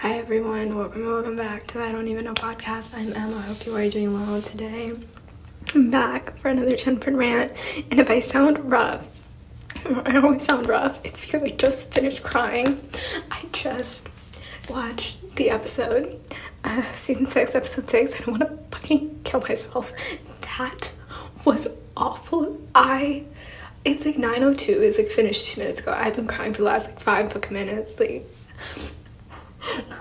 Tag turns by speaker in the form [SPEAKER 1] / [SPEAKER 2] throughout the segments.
[SPEAKER 1] Hi everyone, welcome back to I Don't Even Know podcast. I'm Emma. I hope you are doing well today. I'm back for another chenford rant, and if I sound rough, I always sound rough, it's because I just finished crying. I just watched the episode, season 6, episode 6, and I want to fucking kill myself. That was awful. It's like 9:02, it's like finished 2 minutes ago. I've been crying for the last like 5 fucking minutes, like,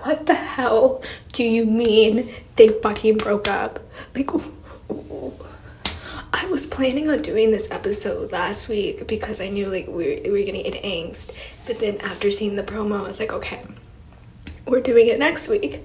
[SPEAKER 1] what the hell do you mean they fucking broke up? Like, I was planning on doing this episode last week because I knew like we were gonna get angst, but then after seeing the promo I was like, okay, we're doing it next week.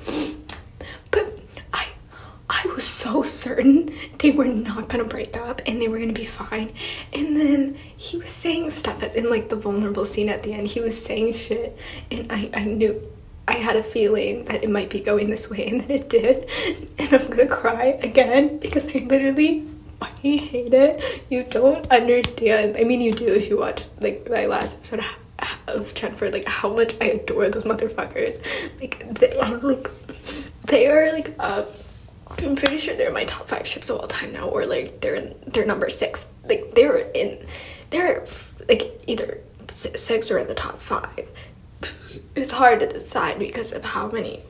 [SPEAKER 1] But I was so certain they were not gonna break up and they were gonna be fine. And then he was saying stuff in like the vulnerable scene at the end. He was saying shit, and I knew, I had a feeling that it might be going this way, and then it did. And I'm gonna cry again because I literally fucking hate it. You don't understand. I mean, you do if you watch like my last episode of Chenford, like how much I adore those motherfuckers. Like they are like I'm pretty sure they're my top 5 ships of all time now, or like they're number 6. Like they're like either 6 or in the top 5. It's hard to decide because of how many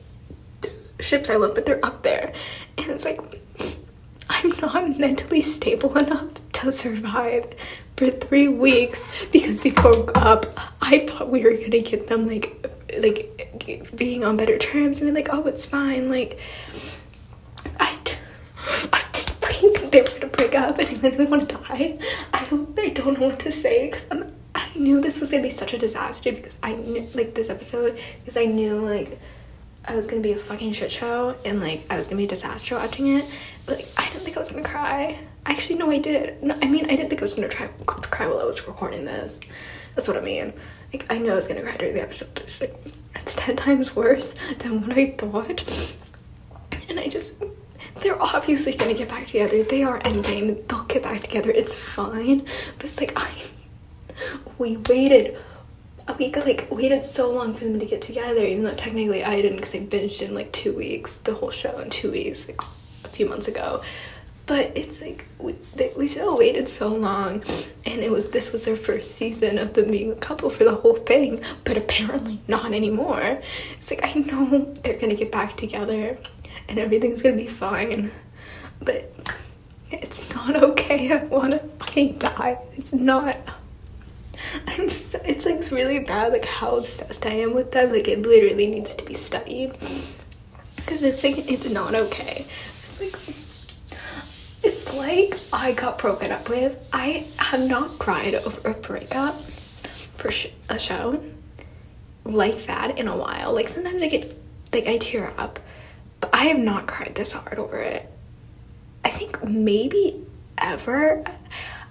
[SPEAKER 1] ships I love, but they're up there. And it's like, I'm not mentally stable enough to survive for 3 weeks because they broke up. I thought we were gonna get them like being on better terms and be like, oh, it's fine. Like, I think they were gonna break up, and I literally want to die. I don't know what to say because I knew this was gonna be such a disaster because I knew like this episode because I knew like I was gonna be a fucking shit show and like I was gonna be a disaster watching it. But like, I didn't think I was gonna cry. Actually, no, I did. No, I mean, I didn't think I was gonna cry while I was recording this. That's what I mean. Like, I know I was gonna cry during the episode, but it's like it's 10 times worse than what I thought. And they're obviously gonna get back together. They are endgame. They'll get back together. It's fine. But it's like we waited so long for them to get together, even though technically I didn't because I binged in like 2 weeks, the whole show in 2 weeks, like a few months ago. But it's like we still waited so long, and this was their first season of them being a couple for the whole thing, but apparently not anymore. It's like, I know they're gonna get back together and everything's gonna be fine, but it's not okay. I wanna fucking die. It's not. It's like really bad like how obsessed I am with them. Like, it literally needs to be studied because it's like it's not okay. It's like I got broken up with. I have not cried over a breakup for a show like that in a while. Like, sometimes I get like I tear up, but I have not cried this hard over it. I think maybe ever.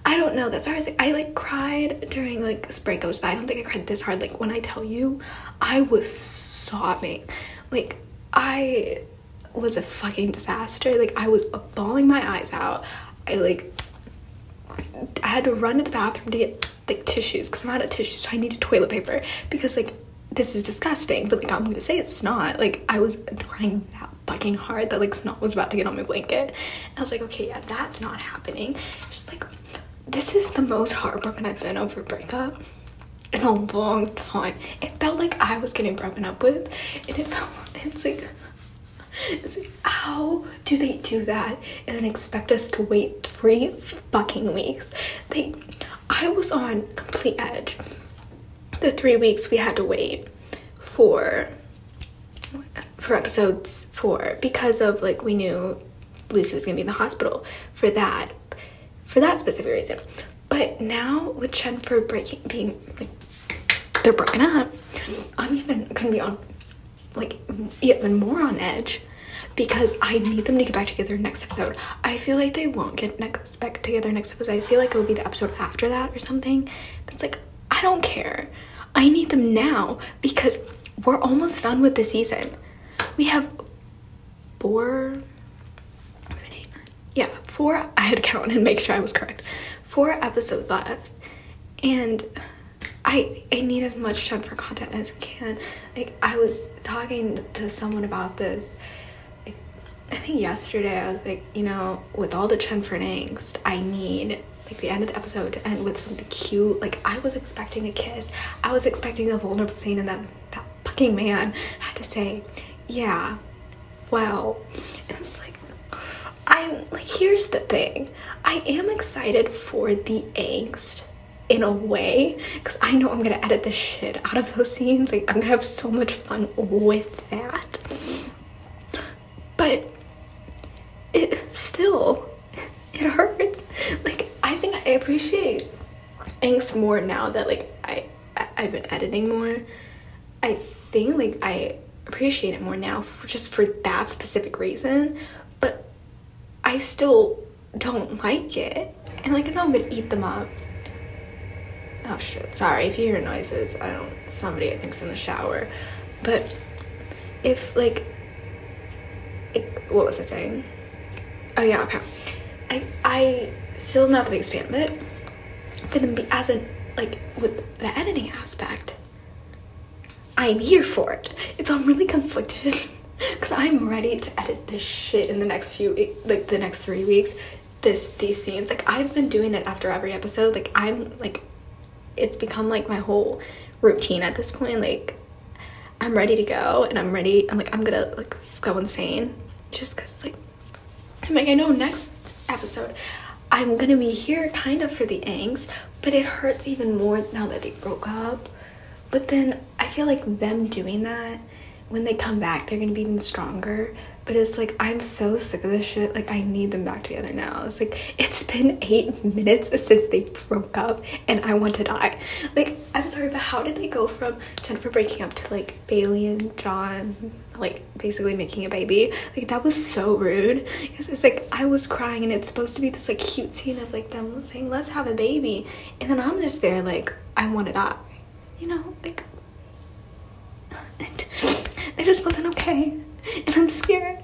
[SPEAKER 1] I don't know, that's always like, I like cried during like breakups, but I don't think I cried this hard. Like, when I tell you, I was sobbing. Like, I was a fucking disaster. Like, I was bawling my eyes out. I had to run to the bathroom to get like tissues because I'm out of tissues, so I needed toilet paper because like this is disgusting, but like I'm gonna say it's not. Like, I was crying that fucking hard that like snot was about to get on my blanket. And I was like, okay, yeah, that's not happening. Just like, this is the most heartbroken I've been over a breakup in a long time. It felt like I was getting broken up with, and it's like how do they do that and then expect us to wait 3 fucking weeks? I was on complete edge. The 3 weeks we had to wait for episodes 4 because of like we knew Lucy was gonna be in the hospital for that specific reason. But now with Chenford being like they're breaking up, I'm even gonna be on like even more on edge because I need them to get back together next episode. I feel like they won't get back together next episode. I feel like it will be the episode after that or something. But it's like, I don't care. I need them now because we're almost done with the season. We have 4. I had to count and make sure I was correct. 4 episodes left, and I need as much chenford content as we can. Like, I was talking to someone about this, like, I think yesterday. I was like, you know, with all the chenford angst, I need, like, the end of the episode to end with something cute. Like, I was expecting a kiss. I was expecting a vulnerable scene, and then that fucking man had to say, yeah, well. And it's like, I'm like, here's the thing. I am excited for the angst in a way, because I know I'm gonna edit the shit out of those scenes. Like, I'm gonna have so much fun with that. But it still, it hurts. Like, I think I appreciate angst more now that, like, I've been editing more. I think, like, I appreciate it more now just for that specific reason. But I still don't like it. And, like, I know I'm gonna eat them up. Oh shit, sorry if you hear noises. Somebody I think's in the shower. But if, like, what was I saying? Oh yeah, okay. I still am not the biggest fan of it. But then as in, like, with the editing aspect, I'm here for it. It's I'm really conflicted because I'm ready to edit this shit in the next the next 3 weeks. These scenes, like, I've been doing it after every episode. Like, I'm like, it's become like my whole routine at this point. Like, I'm ready to go, and I'm gonna, like, go insane just because, like, I know next episode I'm gonna be here kind of for the angst, but it hurts even more now that they broke up. But then I feel like them doing that, when they come back, they're gonna be even stronger. But it's like, I'm so sick of this shit. Like, I need them back together now. It's like, it's been 8 minutes since they broke up, and I want to die. Like, I'm sorry, but how did they go from Jennifer breaking up to, like, Bailey and John, like, basically making a baby? Like, that was so rude. It's like, I was crying, and it's supposed to be this, like, cute scene of, like, them saying, let's have a baby. And then I'm just there, like, I want to die. You know, like, it just wasn't okay. And I'm scared.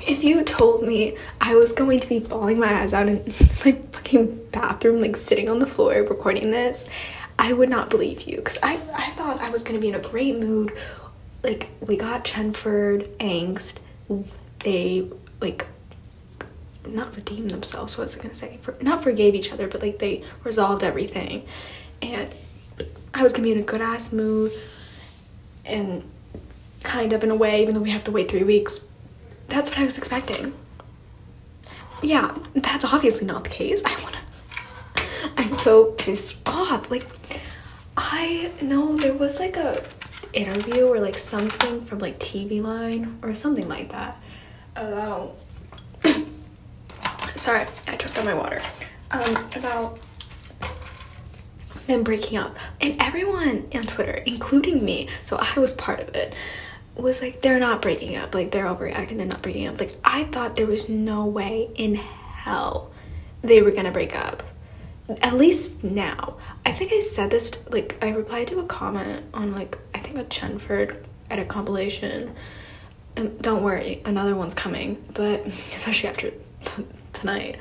[SPEAKER 1] If you told me I was going to be bawling my eyes out in my fucking bathroom, like, sitting on the floor recording this, I would not believe you. Because I thought I was going to be in a great mood. Like, we got chenford angst. They, like, not redeemed themselves. What was I going to say? Not forgave each other, but, like, they resolved everything. And I was going to be in a good-ass mood. And kind of, in a way, even though we have to wait 3 weeks. That's what I was expecting. Yeah, that's obviously not the case. I'm so pissed off. Like, I know there was, like, a interview or, like, something from, like, TV Line or something like that about sorry, I choked on my water. About them breaking up, and everyone on Twitter, including me, so I was part of it, was like, they're not breaking up, like, they're overreacting, they're not breaking up. Like, I thought there was no way in hell they were gonna break up, at least now. I think I said this, like, I replied to a comment on, like, I think a chenford at a compilation, and don't worry, another one's coming, but especially after tonight.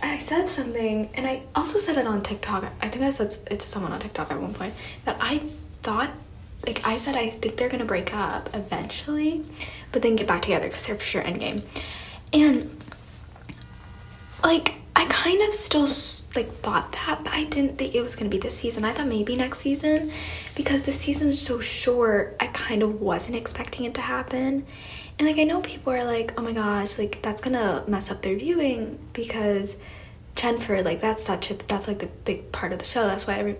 [SPEAKER 1] I said something, and I also said it on TikTok. I think I said it to someone on TikTok at one point, that I thought, like, I said I think they're gonna break up eventually, but then get back together because they're for sure endgame. And, like, I kind of still, like, thought that, but I didn't think it was gonna be this season. I thought maybe next season, because the season is so short. I kind of wasn't expecting it to happen. And, like, I know people are like, oh my gosh, like, that's gonna mess up their viewing, because chenford, like, that's like the big part of the show. That's why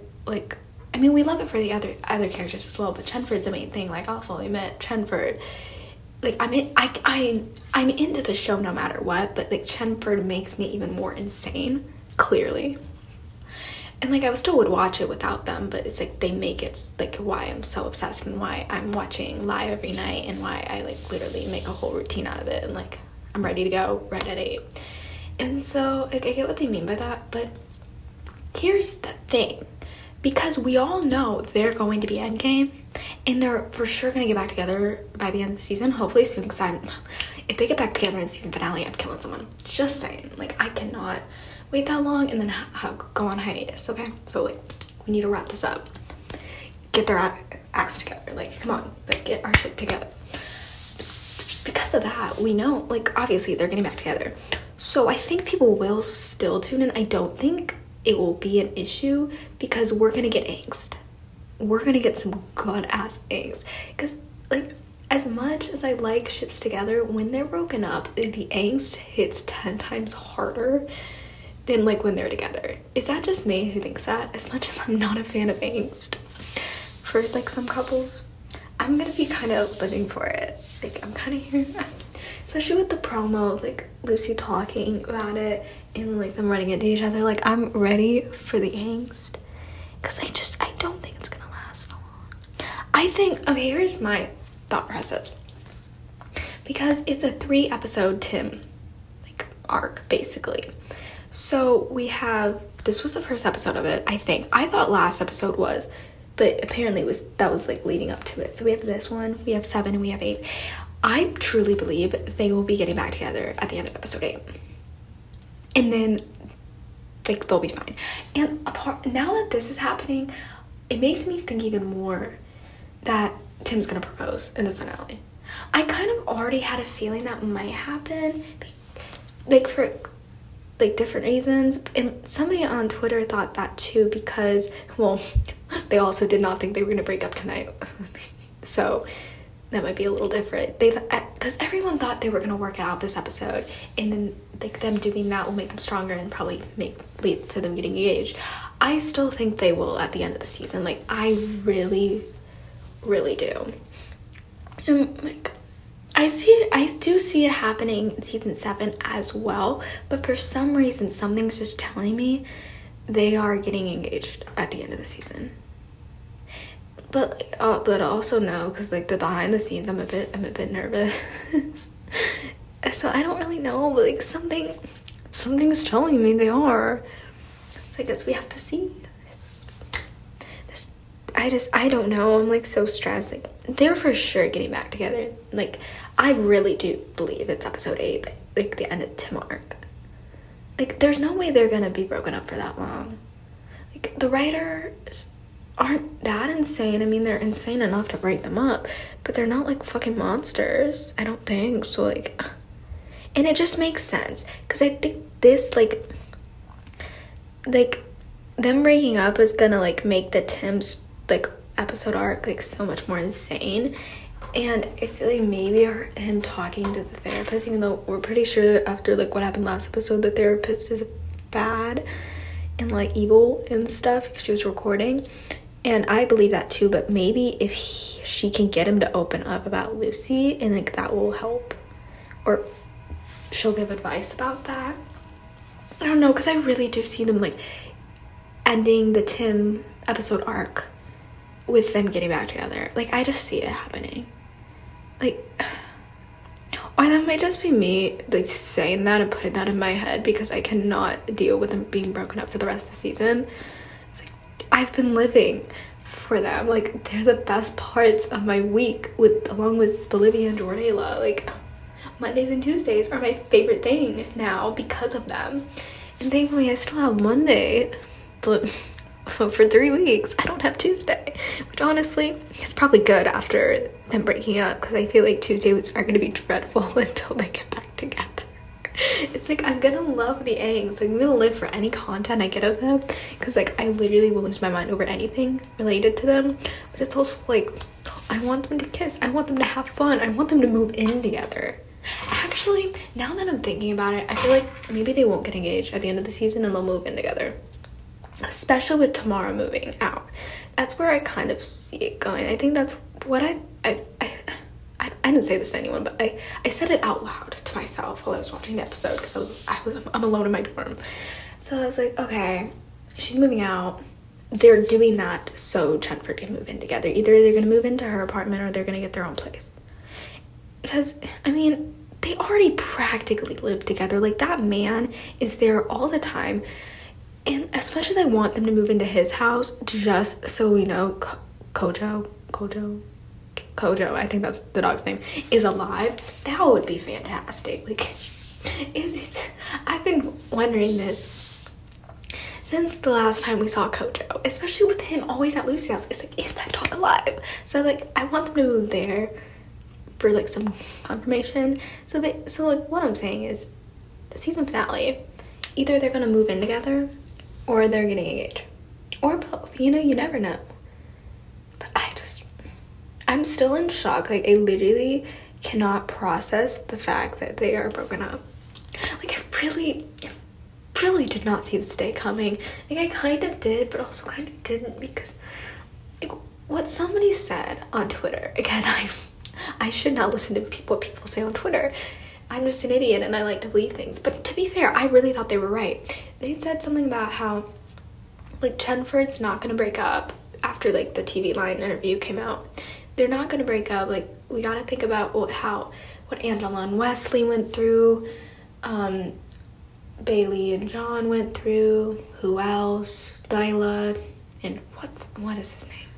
[SPEAKER 1] I mean, we love it for the other characters as well, but chenford's the main thing. Like, I'll fully admit, chenford, like, I'm into the show no matter what, but, like, chenford makes me even more insane, clearly. And, like, I still would watch it without them, but it's like, they make it, like, why I'm so obsessed, and why I'm watching live every night, and why I, like, literally make a whole routine out of it, and, like, I'm ready to go right at 8. And so, like, I get what they mean by that, but here's the thing. Because we all know they're going to be endgame, and they're for sure going to get back together by the end of the season, hopefully soon, because if they get back together in the season finale, I'm killing someone. Just saying. Like, I cannot wait that long and then go on hiatus, okay? So like, we need to wrap this up. Get their acts together. Like, come on, like, get our shit together. Because of that, we know, like, obviously they're getting back together. So I think people will still tune in. I don't think it will be an issue because we're gonna get angst. We're gonna get some good ass angst. Because, like, as much as I like ships together, when they're broken up, the angst hits 10 times harder than like when they're together. Is that just me who thinks that? As much as I'm not a fan of angst for like some couples, I'm gonna be kind of living for it. Like, I'm kind of here, especially with the promo, like Lucy talking about it and like them running into each other. Like, I'm ready for the angst because I don't think it's gonna last long. I think, okay, here's my thought process, because it's a 3-episode Tim like arc basically. So we have, this was the first episode of it, I think. I thought last episode was, but apparently that was like leading up to it. So we have this one, we have 7, and we have 8. I truly believe they will be getting back together at the end of episode 8. And then like they'll be fine. And now that this is happening, it makes me think even more that Tim's gonna propose in the finale. I kind of already had a feeling that might happen, like for like different reasons, and somebody on Twitter thought that too, because, well, they also did not think they were gonna break up tonight. So that might be a little different. Because everyone thought they were gonna work it out this episode, and then like them doing that will make them stronger and probably lead to them getting engaged. I still think they will at the end of the season. Like, I really do. And like, I do see it happening in season 7 as well, but for some reason something's just telling me they are getting engaged at the end of the season. But also no, because like the behind the scenes, I'm a bit nervous. So I don't really know, but like something's telling me they are. So I guess we have to see. I don't know. I'm like so stressed. Like, they're for sure getting back together. Like, I really do believe it's episode 8, like the end of Tim arc. Like, there's no way they're gonna be broken up for that long. Like, the writers aren't that insane. I mean, they're insane enough to break them up, but they're not like fucking monsters, I don't think. So like, and it just makes sense because I think this like them breaking up is gonna like make the Tim's like episode arc like so much more insane. And I feel like maybe him talking to the therapist, even though we're pretty sure after like what happened last episode, the therapist is bad and like evil and stuff because she was recording, and I believe that too. But maybe if she can get him to open up about Lucy, and like that will help, or she'll give advice about that. I don't know, because I really do see them like ending the Tim episode arc with them getting back together. Like, I just see it happening. Like, or that might just be me like saying that and putting that in my head because I cannot deal with them being broken up for the rest of the season. It's like, I've been living for them. Like, they're the best parts of my week along with Bolivia and Jordala. Like, Mondays and Tuesdays are my favorite thing now because of them. And thankfully I still have Monday, but for 3 weeks I don't have Tuesday, which honestly is probably good after them breaking up, because I feel like Tuesdays are going to be dreadful until they get back together. It's like, I'm gonna love the angst. Like, I'm gonna live for any content I get of them, because like I literally will lose my mind over anything related to them. But it's also like, I want them to kiss, I want them to have fun, I want them to move in together. Actually, now that I'm thinking about it, I feel like maybe they won't get engaged at the end of the season and they'll move in together, especially with Tamara moving out. That's where I kind of see it going. I think that's what I didn't say this to anyone, but I said it out loud to myself while I was watching the episode, because I'm alone in my dorm. So I was like, okay, she's moving out. They're doing that so Chenford can move in together. Either they're gonna move into her apartment or they're gonna get their own place. Because, I mean, they already practically live together. Like, that man is there all the time. And especially I want them to move into his house just so we know Kojo, I think that's the dog's name, is alive. That would be fantastic. Like, I've been wondering this since the last time we saw Kojo, especially with him always at Lucy's house, it's like, is that dog alive? So like, I want them to move there for like some confirmation. So like, what I'm saying is, the season finale, either they're gonna move in together or they're getting engaged, or both. You know, you never know. But I'm still in shock. Like, I literally cannot process the fact that they are broken up. Like, I really did not see this day coming. Like, I kind of did, but also kind of didn't, because like, what somebody said on Twitter, again, I should not listen to what people say on Twitter. I'm just an idiot and I like to believe things. But to be fair, I really thought they were right. They said something about how like Chenford's not gonna break up after like the TV Line interview came out. They're not gonna break up. Like, we gotta think about what Angela and Wesley went through, Bailey and John went through, who else? Nyla, and what is his name?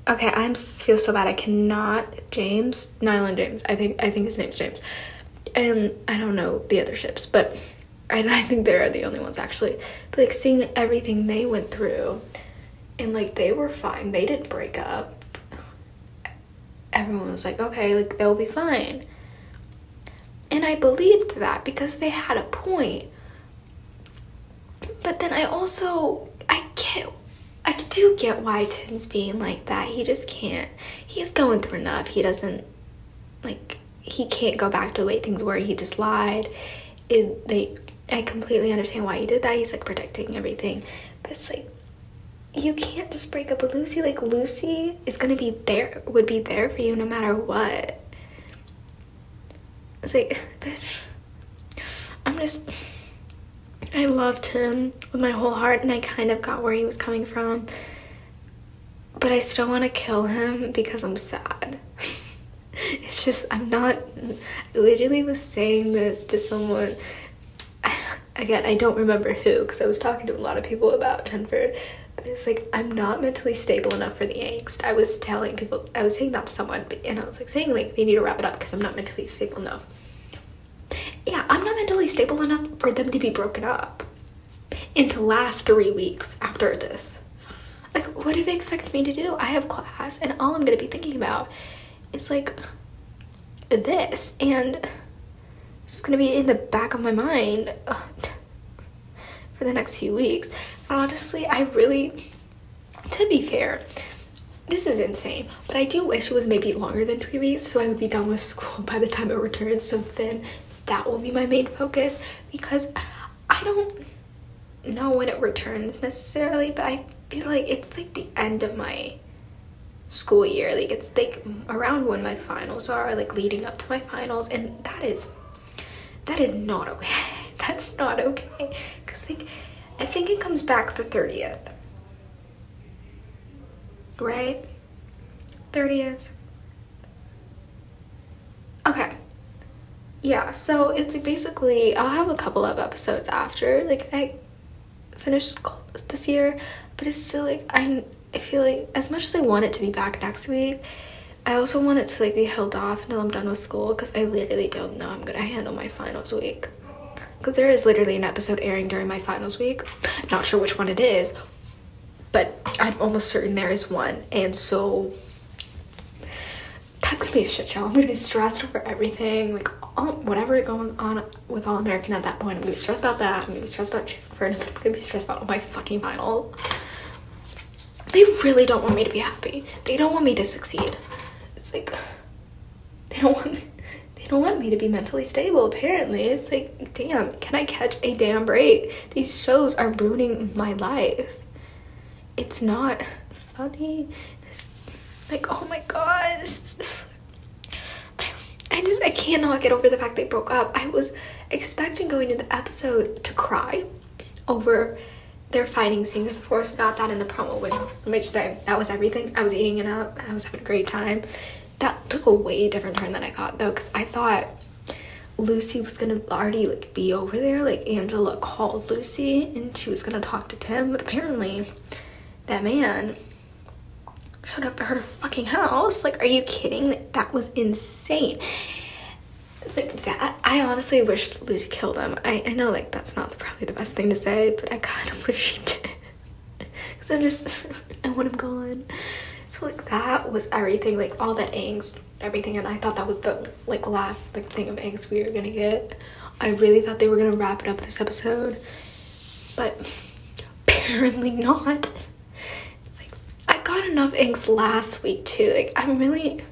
[SPEAKER 1] Okay, I feel so bad. I cannot. Nyla and James. I think his name's James. And I don't know the other ships, but I think they're the only ones actually. But like, seeing everything they went through, and like, they were fine. They didn't break up. Everyone was like, okay, like, they'll be fine. And I believed that because they had a point. But then I do get why Tim's being like that. He just can't. He's going through enough. He doesn't, like, he can't go back to the way things were. He just lied. I completely understand why he did that. He's like protecting everything. But it's like, you can't just break up with Lucy. Like, Lucy is would be there for you no matter what. It's like, bitch, I loved him with my whole heart, and I kind of got where he was coming from, but I still want to kill him because I'm sad. It's just, I literally was saying this to someone, again, I don't remember who, because I was talking to a lot of people about chenford, but it's like, I'm not mentally stable enough for the angst. I was saying that to someone, and I was like saying, like, they need to wrap it up because I'm not mentally stable enough. Yeah, I'm not mentally stable enough for them to be broken up and to last 3 weeks after this. Like, what do they expect me to do? I have class, and all I'm gonna be thinking about is like this, and it's just gonna be in the back of my mind for the next few weeks. Honestly, to be fair, this is insane, but I do wish it was maybe longer than 3 weeks, so I would be done with school by the time it returns, so then that will be my main focus, because I don't know when it returns necessarily, but I feel like it's like the end of my school year. Like, it's like around when my finals are, like leading up to my finals, and that is not okay. That's not okay, because like, I think it comes back the 30th, right? 30th. Okay. Yeah, so it's like, basically, I'll have a couple of episodes after, like, I finish this year, but it's still, like, I feel like, as much as I want it to be back next week, I also want it to, like, be held off until I'm done with school, because I literally don't know I'm gonna handle my finals week. Because there is literally an episode airing during my finals week. Not sure which one it is, but I'm almost certain there is one, and so that's gonna be a shit show. I'm gonna be stressed over everything, like, whatever going on with All American at that point. I'm gonna be stressed about that. I'm gonna be stressed about chenford, and I'm gonna be stressed about all my fucking finals. They really don't want me to be happy. They don't want me to succeed. It's like, they don't want me to be mentally stable, apparently. It's like, damn, can I catch a damn break? These shows are ruining my life. It's not funny. It's like, oh my god. I cannot get over the fact they broke up. I was expecting going into the episode to cry over their fighting scenes. Of course, we got that in the promo, which, let me just say, that was everything. I was eating it up. I was having a great time. That took a way different turn than I thought, though, because I thought Lucy was gonna already, like, be over there. Like, Angela called Lucy, and she was gonna talk to Tim, but apparently that man showed up at her fucking house. Like, are you kidding? That was insane. It's like that. I honestly wish Lucy killed him. I know, like, that's not probably the best thing to say, but I kind of wish she did. Because I want him gone. So, like, that was everything. Like, all that angst, everything. And I thought that was the, like, last, like, thing of angst we were gonna get. I really thought they were gonna wrap it up this episode. But apparently not. It's like, I got enough angst last week, too. Like, I'm really...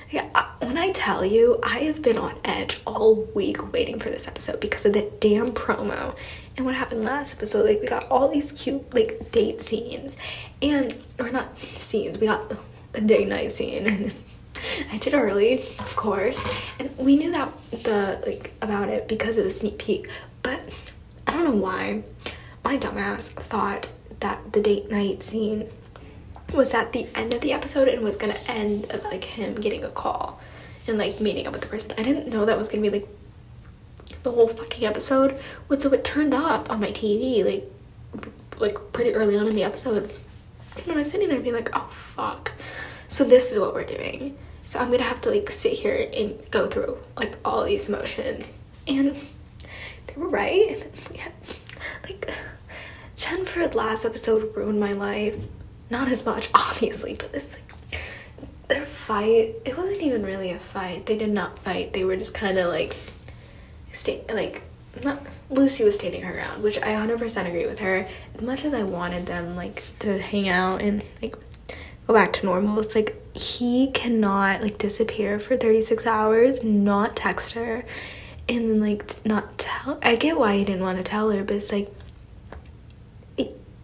[SPEAKER 1] Yeah, when I tell you, I have been on edge all week waiting for this episode because of the damn promo. And what happened last episode, like, we got all these cute, like, date scenes. Or not scenes, we got a date night scene. And I did early, of course. And we knew that, about it because of the sneak peek. But I don't know why my dumbass thought that the date night scene was at the end of the episode and was gonna end of, like, him getting a call and, like, meeting up with the person. I didn't know that was gonna be, like, the whole fucking episode. So it turned up on my TV, like pretty early on in the episode. And I was sitting there being like, oh, fuck. So this is what we're doing. So I'm gonna have to, like, sit here and go through, like, all these emotions. And they were right. Yeah. Like, chenford last episode ruined my life. Not as much, obviously, but this, like, their fight, it wasn't even really a fight. They did not fight. They were just kind of, like, Lucy was standing her ground, which I 100% agree with her. As much as I wanted them, like, to hang out and, like, go back to normal, it's like, he cannot, like, disappear for 36 hours, not text her, and then, like, not tell. I get why he didn't want to tell her, but it's like,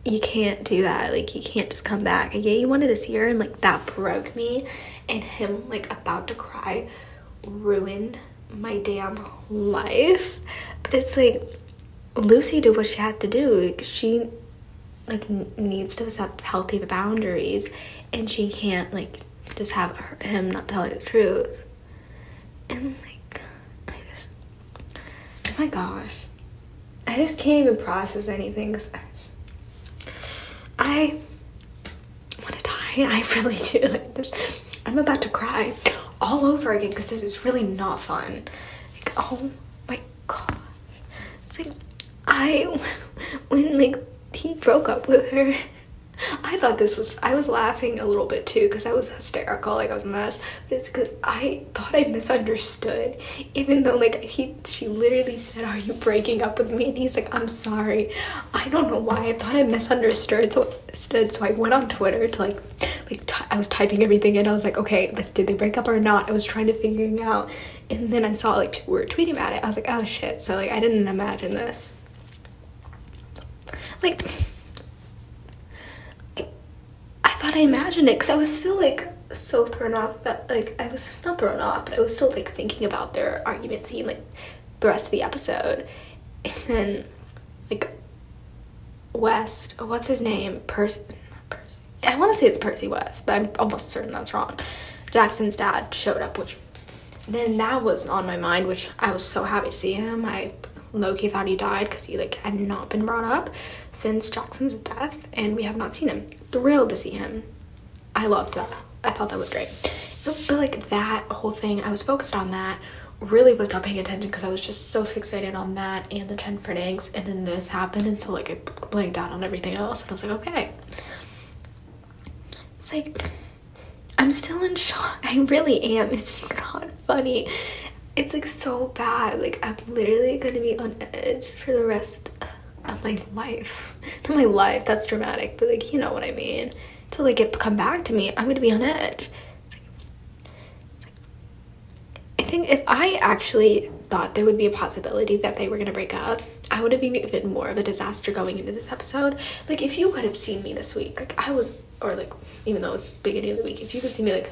[SPEAKER 1] you can't do that. Like, you can't just come back. Yeah, you wanted to see her, and, like, that broke me. And him, like, about to cry ruined my damn life. But it's like, Lucy did what she had to do. Like, she, like, needs to set healthy boundaries, and she can't, like, just have him not tell her the truth. And, like, oh my gosh, I just can't even process anything. I want to die. I really do. Like, this, I'm about to cry all over again because this is really not fun. Like, oh my god. It's like, when, like, he broke up with her, I was laughing a little bit too because I was hysterical, like, I was a mess. But it's because I thought I misunderstood, even though, like, she literally said, are you breaking up with me? And he's like, I'm sorry. I don't know why I thought I misunderstood, so I went on Twitter to, I was typing everything in. I was like, okay, like, did they break up or not? I was trying to figure it out, and then I saw, like, people were tweeting about it. I was like, oh shit. So, like, I didn't imagine this. Like, I thought I imagined it because I was still, like, so thrown off that, like, I was not thrown off, but I was still, like, thinking about their argument scene, like, the rest of the episode. And then, like, West, what's his name? Percy. I want to say it's Percy West, but I'm almost certain that's wrong. Jackson's dad showed up, which then that was on my mind, which I was so happy to see him. I low-key thought he died because he, like, had not been brought up since Jackson's death, and we have not seen him. Thrilled to see him. I loved that. I thought that was great. So, but, like, that whole thing, I was focused on that, really was not paying attention because I was just so fixated on that and the chenford eggs, and then this happened, and so, like, I blanked out on everything else, and I was like, okay. It's like, I'm still in shock. I really am. It's not funny. It's, like, so bad. Like, I'm literally gonna be on edge for the rest of my life. Not my life, that's dramatic, but, like, you know what I mean. Until, like, it come back to me, I'm gonna be on edge. I think if I actually thought there would be a possibility that they were gonna break up, I would have been even more of a disaster going into this episode. Like, if you could have seen me this week, like, I was, or, like, even though it was the beginning of the week, if you could see me, like,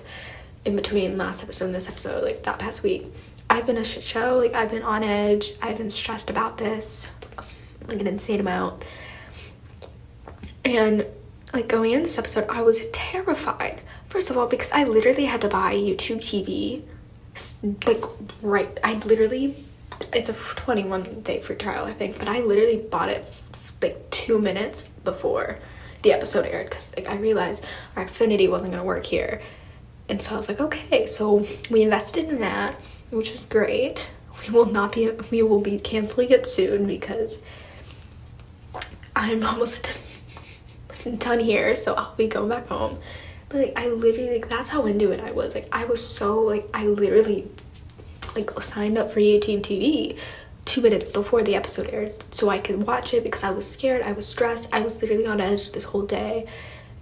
[SPEAKER 1] in between last episode and this episode, like, that past week, I've been a shit show. Like, I've been on edge. I've been stressed about this, like, an insane amount. And, like, going in this episode, I was terrified. First of all, because I literally had to buy YouTube TV, like, right. I literally, it's a 21-day free trial, I think, but I literally bought it, like, 2 minutes before the episode aired because, like, I realized our Xfinity wasn't going to work here. And so I was like, okay, so we invested in that, which is great. we will be canceling it soon because I'm almost done here, so I'll be going back home. But like, I literally, like, that's how into it I was. Like, I was so, like, I literally, like, signed up for YouTube TV 2 minutes before the episode aired so I could watch it because I was scared, I was stressed, I was literally on edge this whole day.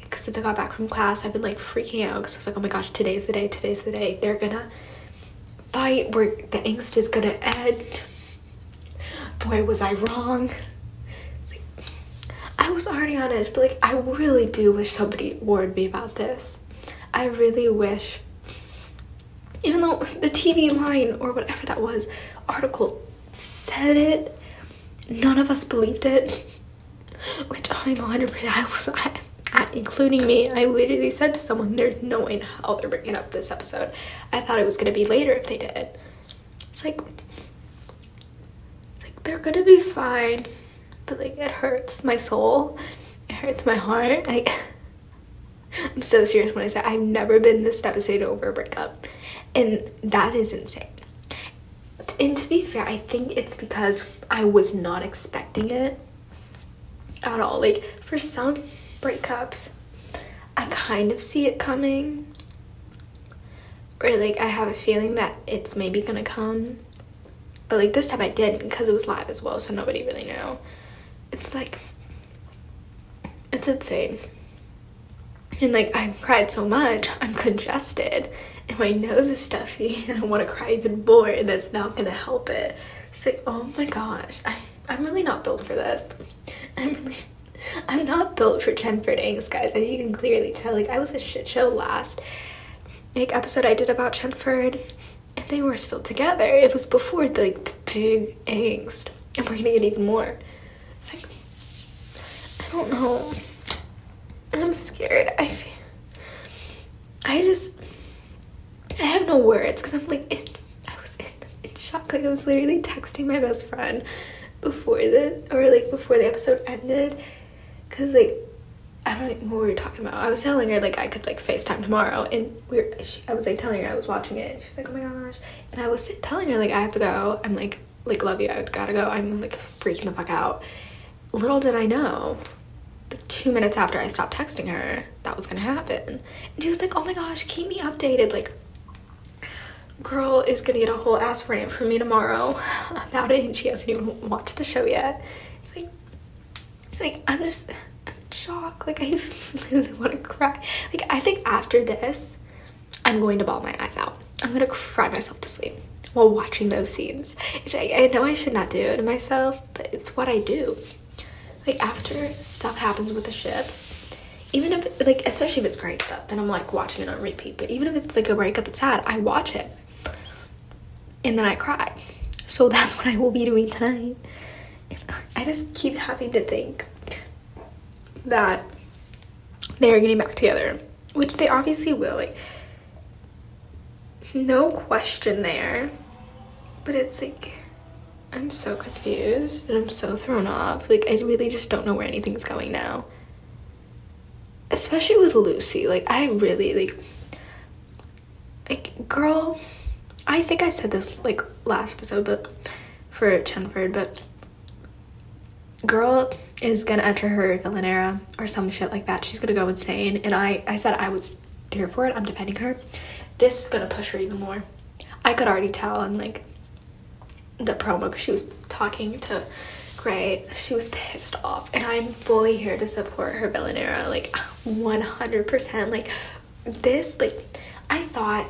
[SPEAKER 1] Because since I got back from class, I've been, like, freaking out because I was like, oh my gosh, today's the day. They're gonna fight where the angst is gonna end. Boy, was I wrong. I was already on edge, but, like, I really do wish somebody warned me about this. I really wish, even though the TV line or whatever that was, article said it, none of us believed it, which I'm 100%, including me. I literally said to someone, there's no way in hell they're bringing up this episode. I thought it was going to be later if they did. It's like, they're going to be fine. But, like, it hurts my soul, it hurts my heart. Like, I'm so serious when I say I've never been this devastated over a breakup, and that is insane. And to be fair, I think it's because I was not expecting it at all. Like, for some breakups, I kind of see it coming, or, like, I have a feeling that it's maybe gonna come, but, like, this time I didn't because it was live as well, so nobody really knew. It's like, it's insane. And, like, I've cried so much, I'm congested, and my nose is stuffy, and I want to cry even more, and that's not gonna help it. It's like, oh my gosh, I'm really not built for this. I'm not built for chenford angst, guys, as you can clearly tell. Like, I was a shit show last, like, episode I did about chenford, and they were still together. It was before the, like, the big angst, and we're gonna get even more. It's like, I don't know. I'm scared. I have no words because I'm like, I was in shock. Like, I was literally texting my best friend before the episode ended, because, like, I don't know what we were talking about. I was telling her, like, I could, like, FaceTime tomorrow, and I was, like, telling her I was watching it, and she was like, oh my gosh, and I was telling her, like, I have to go. I'm like, love you, I gotta go. I'm, like, freaking the fuck out. Little did I know, like, 2 minutes after I stopped texting her, that was gonna happen. And she was like, oh my gosh, keep me updated. Like, girl is gonna get a whole ass rant from me tomorrow about it, and she hasn't even watched the show yet. It's like I'm in shock. Like, I really want to cry. Like, I think after this, I'm going to bawl my eyes out. I'm gonna cry myself to sleep while watching those scenes. I know I should not do it to myself, but it's what I do. Like, after stuff happens with the ship, even if, like, especially if it's great stuff, then I'm, like, watching it on repeat. But even if it's, like, a breakup, it's sad, I watch it, and then I cry. So that's what I will be doing tonight. And I just keep having to think that they're getting back together, which they obviously will. Like, no question there. But it's like, I'm so confused and I'm so thrown off. Like, I really just don't know where anything's going now. Especially with Lucy. Like, I really, like, girl, I think I said this, like, last episode, but for chenford, but girl is gonna enter her villain era or some shit like that. She's gonna go insane, and I said I was here for it. I'm defending her. This is gonna push her even more. I could already tell in, like, the promo, because she was talking to Gray, she was pissed off, and I'm fully here to support her villain era, like, 100%. Like, this, like, I thought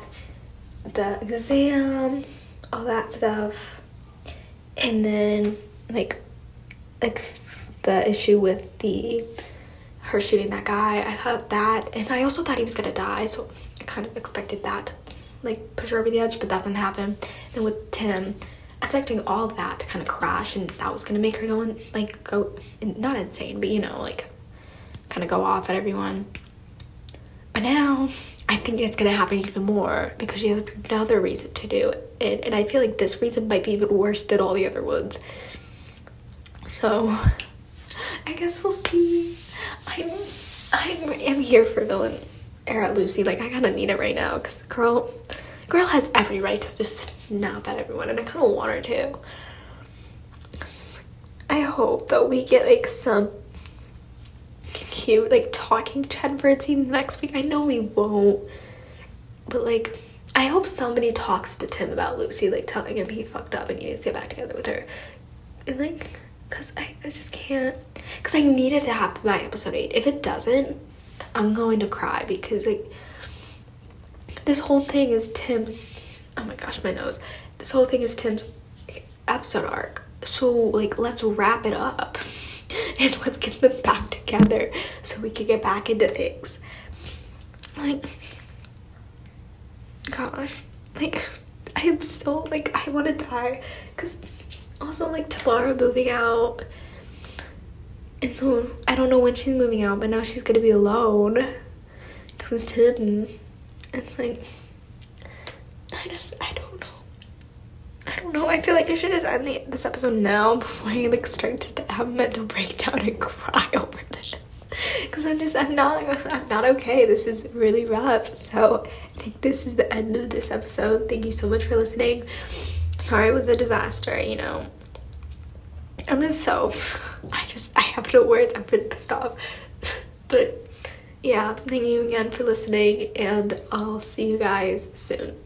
[SPEAKER 1] the exam, all that stuff, and then like the issue with her shooting that guy, I thought that, and I also thought he was gonna die, so I kind of expected that to, like, push her over the edge, but that didn't happen. And with Tim, expecting all of that to kind of crash, and that was gonna make her go not insane, but, you know, like, kind of go off at everyone. But now I think it's gonna happen even more because she has another reason to do it, and I feel like this reason might be even worse than all the other ones. So I guess we'll see. I'm here for villain era Lucy. Like, I kind of need it right now because girl Girl has every right to just snap at everyone, and I kind of want her to. I hope that we get like some cute like talking chenford scenes next week. I know we won't, but like I hope somebody talks to Tim about Lucy, like telling him he fucked up and he needs to get back together with her. And like, cause I just can't, cause I need it to happen by episode 8. If it doesn't, I'm going to cry, because like this whole thing is Tim's, oh my gosh, my nose. This whole thing is Tim's episode arc. So like, let's wrap it up and let's get them back together so we can get back into things. Like, gosh, like I am still like, I want to die, because also like tomorrow moving out, and so I don't know when she's moving out, but now she's gonna be alone because Tim. It's like, I don't know. I feel like I should just end this episode now before I like start to have a mental breakdown and cry over this, because I'm not okay. This is really rough. So I think this is the end of this episode. Thank you so much for listening. Sorry it was a disaster, you know. I'm just so, I have no words. I'm pretty pissed off. But yeah, thank you again for listening, and I'll see you guys soon.